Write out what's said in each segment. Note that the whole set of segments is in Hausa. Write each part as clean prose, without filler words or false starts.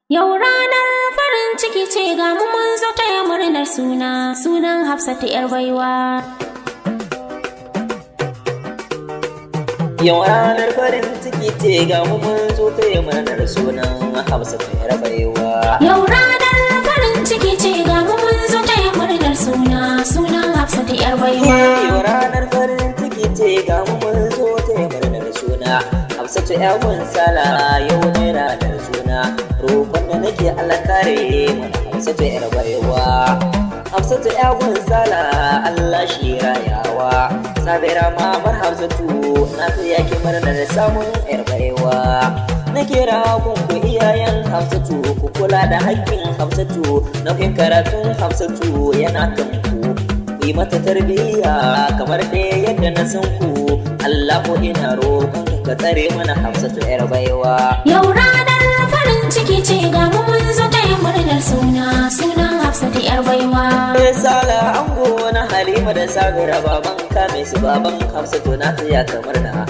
Yau ranar farin ciki ce ga mu mun zo taya murnar sunan Hafsatu 'yar baiwa. Yau ranar farin ciki ce ga mu mun zo taya murnar sunan Hafsatu 'yar baiwa. Yau ranar farin ciki ce ga mu mun zo taya murnar sunan Hafsatu 'yar baiwa. Yau ranar farin ciki ce ga mu mun zo taya murnar suna Hafsatu 'yar sala yau ne ranar suna. Roƙon da nake Allah kare mana Hafsatu 'yar baiwa. Hafsatu 'yar sala Allah shi rayawa. Sabira mamar Hafsatu na taya ki murnar samun 'yar baiwa. Na kira ku iyayen Hafsatu ku kula da haƙƙin Hafsatu, nauyin karatun Hafsatu yana kan ku. Yi mata tarbiyya kamar dai yadda na san ku. Allahu ina roƙon ka tsare mana Hafsatu 'yar baiwa. Yau ranar farin ciki ce ga mu mun zo taya murnar sunan Hafsatu 'yar baiwa. Sala ango na Halima da Sabira baban kame su baban Hafsatu na taya kamar na.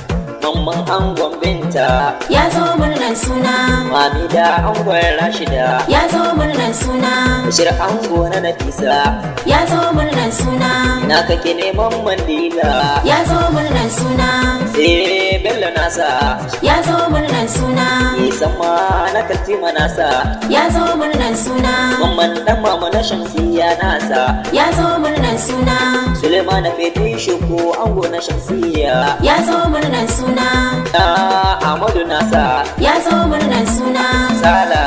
Mamman angon Binta ya zo murnar suna. Mami da angon Rashida ya zo murnar suna. Bashir ango na Nafisa ya zo murnar suna. ina kake neman Mandila ya zo murnar suna. sai Bello nasa ya zo murnar suna. Isan ma na Kaltima nasa ya zo murnar suna. Mamman dan mama na Shamsiya nasa ya zo murnar suna. Suleiman na Feti Shuku ango na Shamsiya ya zo murnar suna. Ahmadu nasa ya zo murnar suna. Sala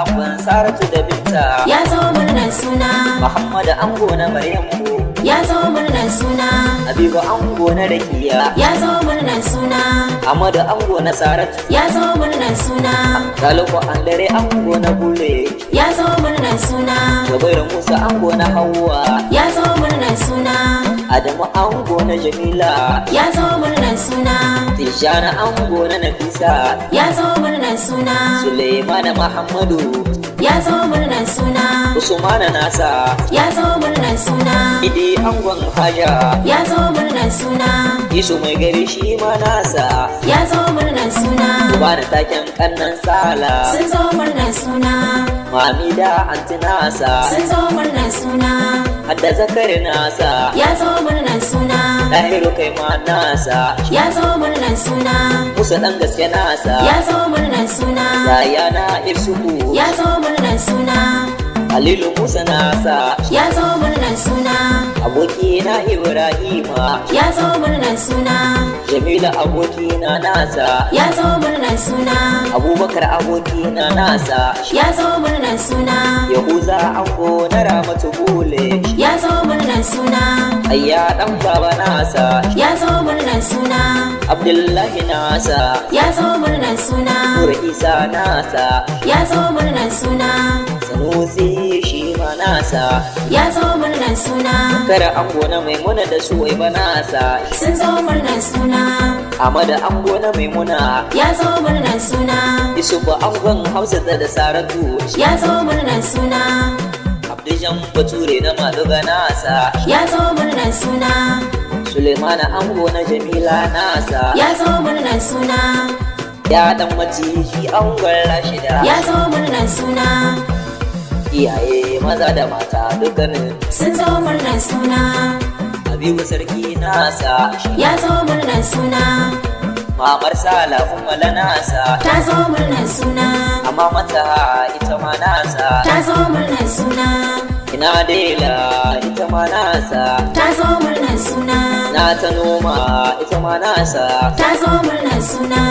angon Saratu da Binta ya zo murnar suna. Muhammad ango na Maryamu ya zo murnar suna. Habibu ango na Rakiya ya zo murnar suna. Ahmadu ango na Saratu ya zo murnar suna. Galibu Andere ango na Bule ya zo murnar suna. Zubairu Musa ango na Hauwa ya zo murnar suna. Adamu ango na Jamila ya zo murnar suna. Tijjana ango na Nafisa ya zo murnar suna. Suleiman Muhammadu ya zo murnar suna. Usman nasa ya zo murnar suna. Idi angon Haja ya zo murnar suna. Isu mai gari shi ma nasa ya zo murnar suna. Ba da taken kannan Sala sun zo murnar suna. Mami da anti nasa sun zo murnar suna. Hadda Zakari nasa ya zo murnar suna. Dahiru kai ma nasa ya zo murnar suna. Musa dan gaske nasa ya zo murnar suna. Zayana Isuhu ya zo murnar suna. Halilu Musa nasa ya zo murnar suna. abokina Ibrahima ya zo murnar suna. Jamila abokina nasa ya zo murnar suna. Abubakar abokina nasa ya zo murnar suna. Yahuza ango na Ramatu Bule ya zo murnar suna. Ayya dan baba nasa ya zo murnar suna. Abdullahi nasa ya zo murnar suna. Nura Isa nasa ya zo murnar suna. Sanusi shi ma nasa ya zo murnar suna. Kara ango na Maimuna da Suwaiba nasa sun zo murnar suna. Amada ango na Maimuna ya zo murnar suna. Isufu angon Hafsat da Saratu ya zo murnar suna. Abdijan Bature na Maduga nasa ya zo murnar suna. Suleimana ango na Jamila nasa ya zo murnar suna. ya dan maciji angon Rashida ya zo murnar suna. iyaye maza da mata dukkanin sun zo murnar suna. Habibu sarki nasa ya zo murnar suna. Mamar Sala Ummala nasa ta zo murnar suna. amma mata ita ma nasa ta zo murnar suna. ina Dela ita ma nasa ta zo murnar suna. na ta noma ita ma nasa ta zo murnar suna.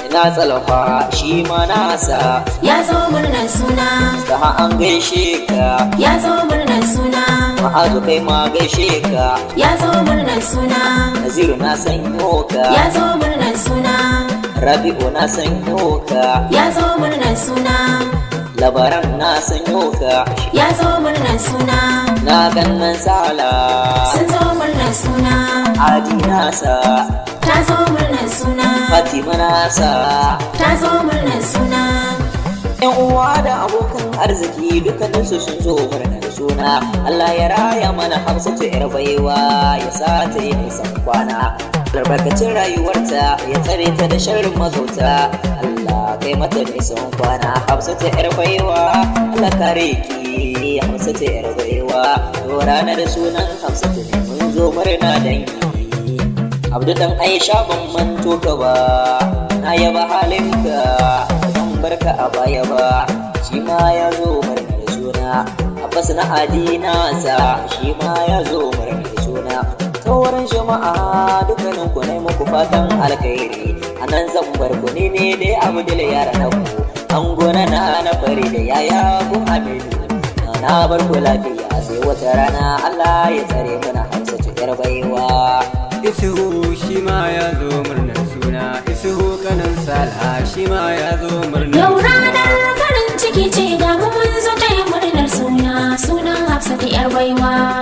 ina Tsalfa shi ma nasa ya zo murnar suna. da an gaishe ka ya zo murnar suna. ma'azu kai ma gaishe ka ya zo murnar suna. Naziru na sanyo ka ya zo murnar suna. Rabi'u na sanyo ka ya zo murnar suna. Labaran na sanyo ka ya zo murnar suna. na gannan Sala sun zo murnar suna. Adi nasa ta zo murnar suna. Fatima nasa ta zo murnar suna. yan uwa da abokan arziki dukkaninsu sun zo murnar suna. Allah ya raya mana Hafsatu 'yar baiwa ya sa ta yi nisan kwana albarkacin rayuwarta ya tsare ta da sharrin magauta. Allah kai mata nisan kwana Hafsatu yar baiwa Allah kare ki Hafsatu yar baiwa to ranar sunan Hafsatu ne mun zo murna dangi Abdu dan Aisha ban manto ka ba na yaba halinka ban barka a baya ba shi ma ya zo murnar suna Abbas na Adina sa shi ma ya zo murnar suna sauran jama'a dukkanin ku ne muku fatan alkhairi anan zan bar ku ne dai Abdul yara na ku an gona na fari da yaya ku Aminu na bar ku lafiya sai wata rana Allah ya tsare mana Hafsatu yar baiwa Isuhu shi ma ya zo murnar suna Isuhu kanin Salha shi ma ya zo murnar Yau ranar farin ciki ce ga mun zo taya murnar suna sunan Hafsatu yar baiwa